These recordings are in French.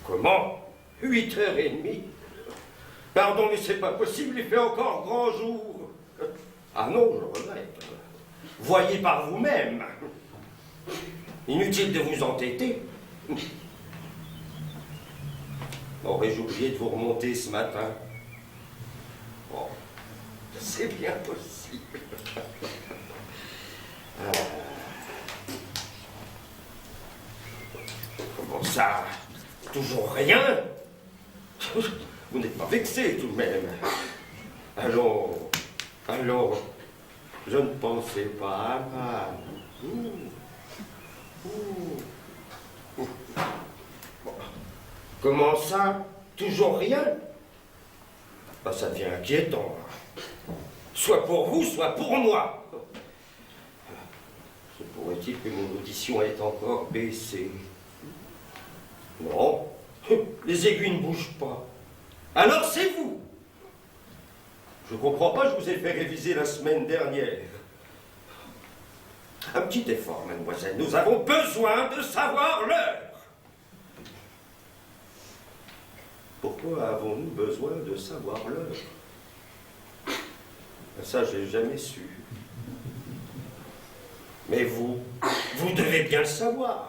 Comment? 8h30? Pardon, mais c'est pas possible, il fait encore grand jour. Ah non, je regrette. Voyez par vous-même. Inutile de vous entêter. Aurais-je oublié de vous remonter ce matin? Oh, c'est bien possible. Comment ça? Toujours rien? Vous n'êtes pas vexé tout de même. Allons, je ne pensais pas à mal. Comment ça? Toujours rien? Ben, ça devient inquiétant. Soit pour vous, soit pour moi. Se pourrait-il que mon audition ait encore baissé? Non, les aiguilles ne bougent pas. Alors c'est vous. Je comprends pas, je vous ai fait réviser la semaine dernière. Un petit effort, mademoiselle. Nous avons besoin de savoir l'heure. Pourquoi avons-nous besoin de savoir l'heure? Ça, j'ai jamais su. Mais vous devez bien le savoir.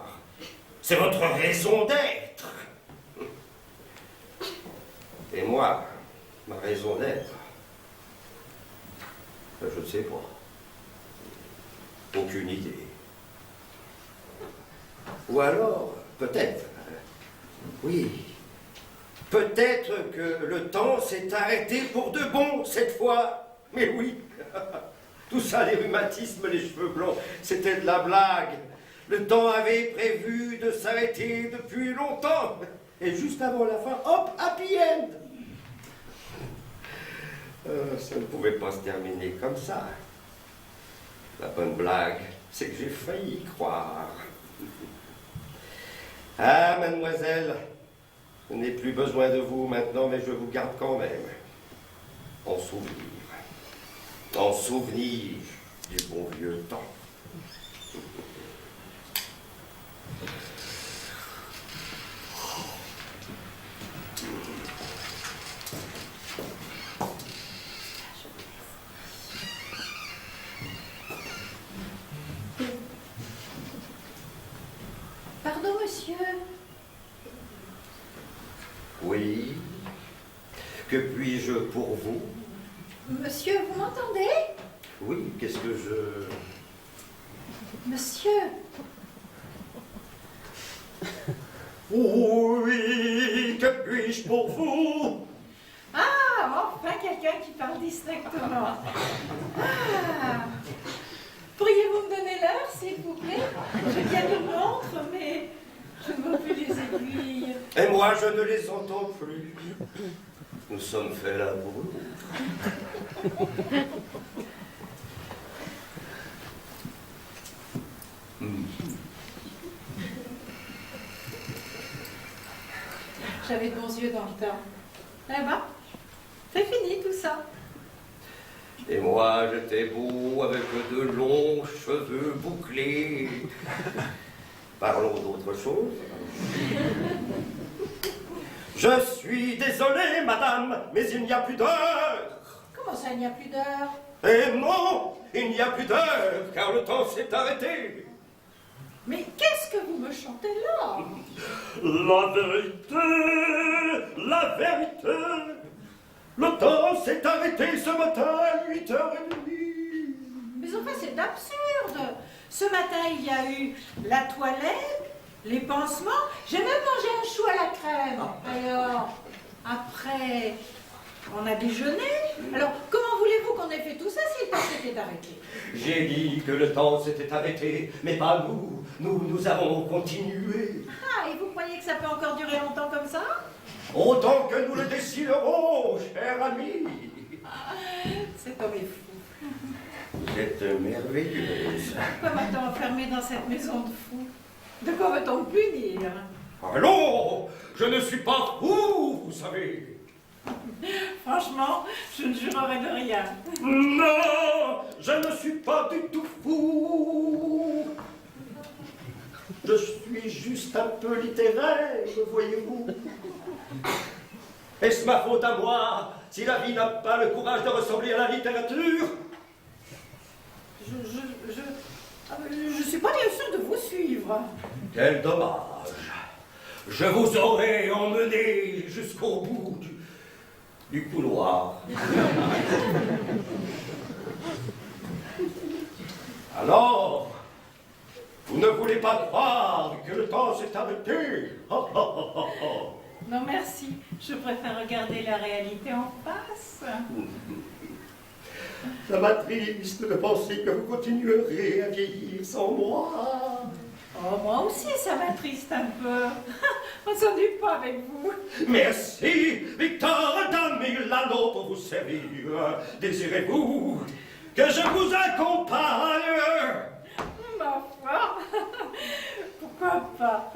C'est votre raison d'être. Et moi, ma raison d'être, je ne sais pas. Aucune idée. Ou alors, peut-être, oui, peut-être que le temps s'est arrêté pour de bon cette fois. Mais oui, tout ça, les rhumatismes, les cheveux blancs, c'était de la blague. Le temps avait prévu de s'arrêter depuis longtemps. Et juste avant la fin, hop, happy end. Ça ne pouvait pas se terminer comme ça. La bonne blague, c'est que j'ai failli y croire. Ah, mademoiselle, je n'ai plus besoin de vous maintenant, mais je vous garde quand même. En souvenir. En souvenir du bon vieux temps. Pardon, monsieur. Oui. Que puis-je pour vous? Monsieur, vous m'entendez? Oui, qu'est-ce que je... Monsieur. Oui, que puis-je pour vous? Ah, enfin quelqu'un qui parle distinctement. Ah. Pourriez-vous me donner l'heure, s'il vous plaît? J'ai bien une montre, mais je ne vois plus les aiguilles. Et moi, je ne les entends plus. Nous sommes faits là pour l'autre. J'avais de bons yeux dans le temps. Eh ben, c'est fini tout ça. Et moi, j'étais beau avec de longs cheveux bouclés. Parlons d'autre chose. Je suis désolé, madame, mais il n'y a plus d'heure. Comment ça, il n'y a plus d'heure? Et non, il n'y a plus d'heure, car le temps s'est arrêté. Mais qu'est-ce que vous me chantez là? La vérité, la vérité. Le temps s'est arrêté ce matin à 8h30. Mais enfin, c'est absurde. Ce matin, il y a eu la toilette, les pansements. J'ai même mangé un chou à la crème. Alors, après, on a déjeuné. Alors, comment voulez-vous qu'on ait fait tout ça si le temps s'était arrêté? J'ai dit que le temps s'était arrêté, mais pas nous. Nous avons continué. Ah, et vous croyez que ça peut encore durer longtemps comme ça? Autant que nous le déciderons, cher ami. Cet homme est fou. Vous êtes merveilleuse. Pourquoi m'a-t-on enfermé dans cette maison de fou? De quoi va-t-on me punir? Allons, je ne suis pas fou, vous savez. Franchement, je ne jurerai de rien. Non, je ne suis pas du tout fou. Je suis juste un peu littéraire, voyez-vous. Est-ce ma faute à moi si la vie n'a pas le courage de ressembler à la littérature? Je suis pas bien sûre de vous suivre. Quel dommage. Je vous aurais emmené jusqu'au bout du couloir. Alors, vous ne voulez pas croire que le temps s'est arrêté? Non, merci. Je préfère regarder la réalité en face. Ça m'attriste de penser que vous continuerez à vieillir sans moi. Oh, moi aussi, ça m'attriste un peu. On ne s'ennuie pas avec vous. Merci, Victor, donne 1000 anneaux pour vous servir. Désirez-vous que je vous accompagne? Ma foi, pourquoi pas?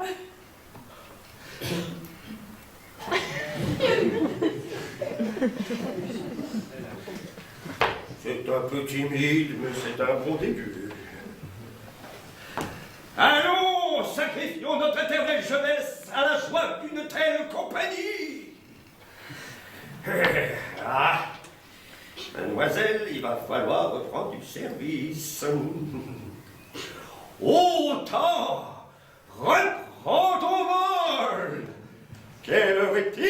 C'est un peu timide, mais c'est un bon début. Allons, sacrifions notre éternelle jeunesse à la joie d'une telle compagnie. Ah, mademoiselle, il va falloir reprendre du service. Autant, reprends ton vol. Quelle heure est-il?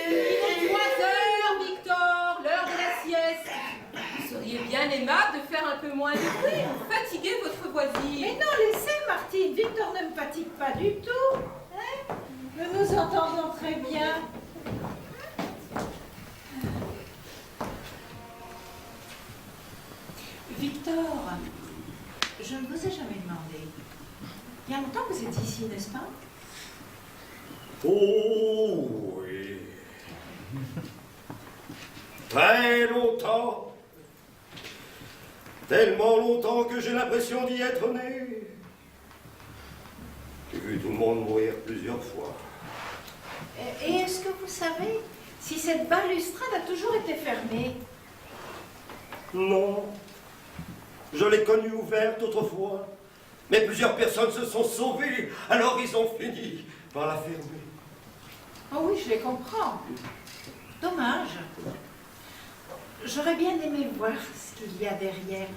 Il est 3 heures, Victor, l'heure de la sieste. Vous seriez bien aimable de faire un peu moins de bruit, vous fatiguez votre voisine. Mais non, laissez Martine, Victor ne me fatigue pas du tout. Hein? Nous nous entendons très bien. Victor, je ne vous ai jamais demandé. Il y a longtemps que vous êtes ici, n'est-ce pas? Oh oui. Très longtemps. Tellement longtemps que j'ai l'impression d'y être né. J'ai vu tout le monde mourir plusieurs fois. Et est-ce que vous savez si cette balustrade a toujours été fermée? Non. Je l'ai connue ouverte autrefois. Mais plusieurs personnes se sont sauvées, alors ils ont fini par la fermer. Oh oui, je les comprends. Dommage. J'aurais bien aimé voir ce qu'il y a derrière.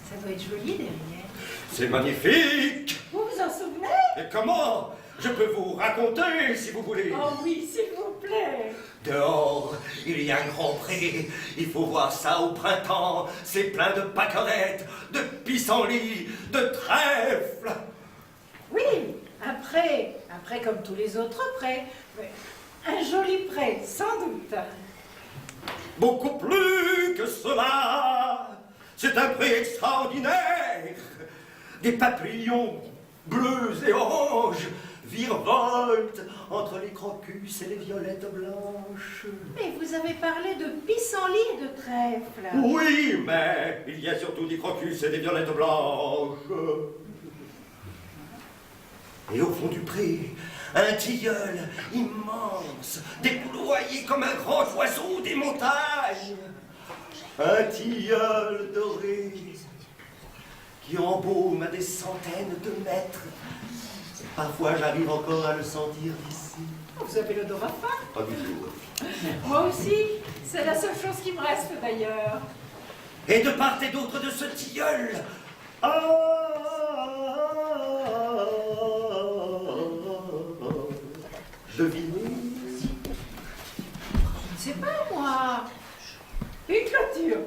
Ça doit être joli derrière. C'est magnifique. Vous vous en souvenez? Et comment? Je peux vous raconter si vous voulez. Oh oui, s'il vous plaît. Dehors, il y a un grand pré. Il faut voir ça au printemps. C'est plein de pâquerettes, de pissenlits, de trèfles. Oui, après comme tous les autres prés. Un joli pré, sans doute. Beaucoup plus que cela. C'est un pré extraordinaire. Des papillons bleus et oranges virevoltent entre les crocus et les violettes blanches. Mais vous avez parlé de pissenlit et de trèfle. Oui, mais il y a surtout des crocus et des violettes blanches. Et au fond du pré, un tilleul immense, déployé comme un grand oiseau des montagnes. Un tilleul doré qui embaume à des centaines de mètres. Parfois, j'arrive encore à le sentir d'ici. Vous avez l'odorat fin? Pas du tout. Moi aussi. C'est la seule chose qui me reste d'ailleurs. Et de part et d'autre de ce tilleul, devinez. C'est pas moi. Une clôture.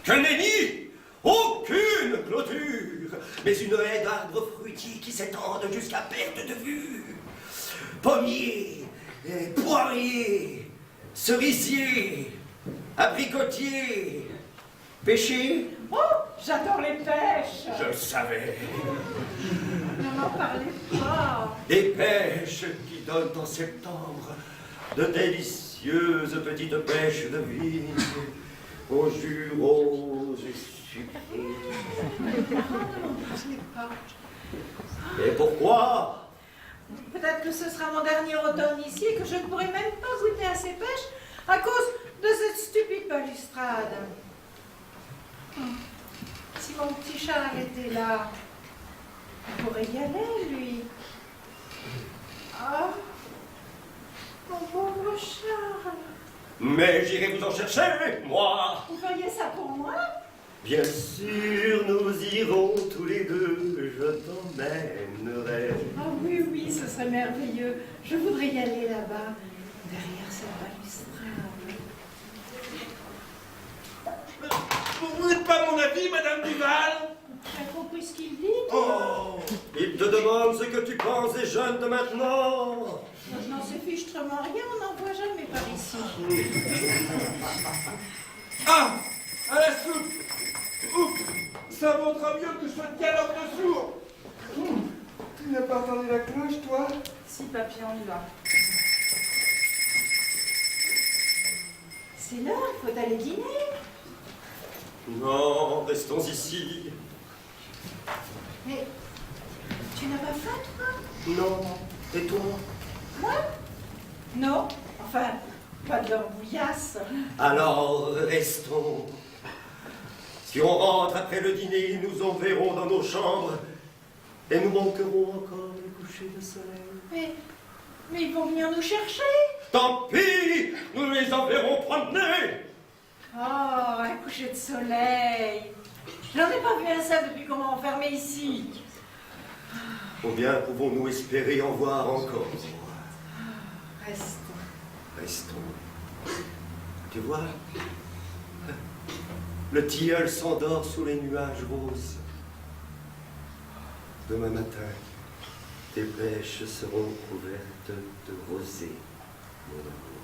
Que nenni! Aucune clôture, mais une haie d'arbres fruitiers qui s'étendent jusqu'à perte de vue. Pommiers, poiriers, cerisiers, abricotiers, pêchers. Oh, j'adore les pêches. Je le savais. Ne m'en parlez pas. Des pêches qui donnent en septembre de délicieuses petites pêches de vigne aux jus roses et sucrés. Ne m'en parlez pas. Et pourquoi? Peut-être que ce sera mon dernier automne ici et que je ne pourrai même pas goûter à ces pêches à cause de cette stupide balustrade. Si mon petit Charles était là. vous régaler, lui. Ah, mon pauvre Charles. Mais j'irai vous en chercher, moi. Vous feriez ça pour moi? Bien sûr, nous irons tous les deux, je t'emmènerai. Ah oui, oui, ce serait merveilleux. Je voudrais y aller là-bas, derrière cette balustrade. Vous n'êtes pas mon avis, Madame Duval? Tu as compris ce qu'il dit? Oh, il te demande ce que tu penses des jeunes de maintenant. Moi, je n'en sais fichtrement rien, on n'en voit jamais par ici. Ah, à la soupe. Ouf, ça vaudra mieux que je sois de galope de sourd. Tu n'as pas entendu la cloche, toi? Si, papy, on y va. C'est l'heure, il faut aller dîner. Non, restons ici. Mais tu n'as pas faim, toi? Non, et toi? Moi? Non. Enfin, pas de leur bouillasse. Alors, restons. Si on rentre après le dîner, nous enverrons dans nos chambres et nous manquerons encore les couchers de soleil. Mais ils vont venir nous chercher. Tant pis, nous les enverrons promener. Oh, un coucher de soleil. J'en ai pas vu un seul depuis qu'on m'a enfermé ici. Combien pouvons-nous espérer en voir encore? Restons. Restons. Tu vois, le tilleul s'endort sous les nuages roses. Demain matin, tes pêches seront couvertes de rosée, mon amour.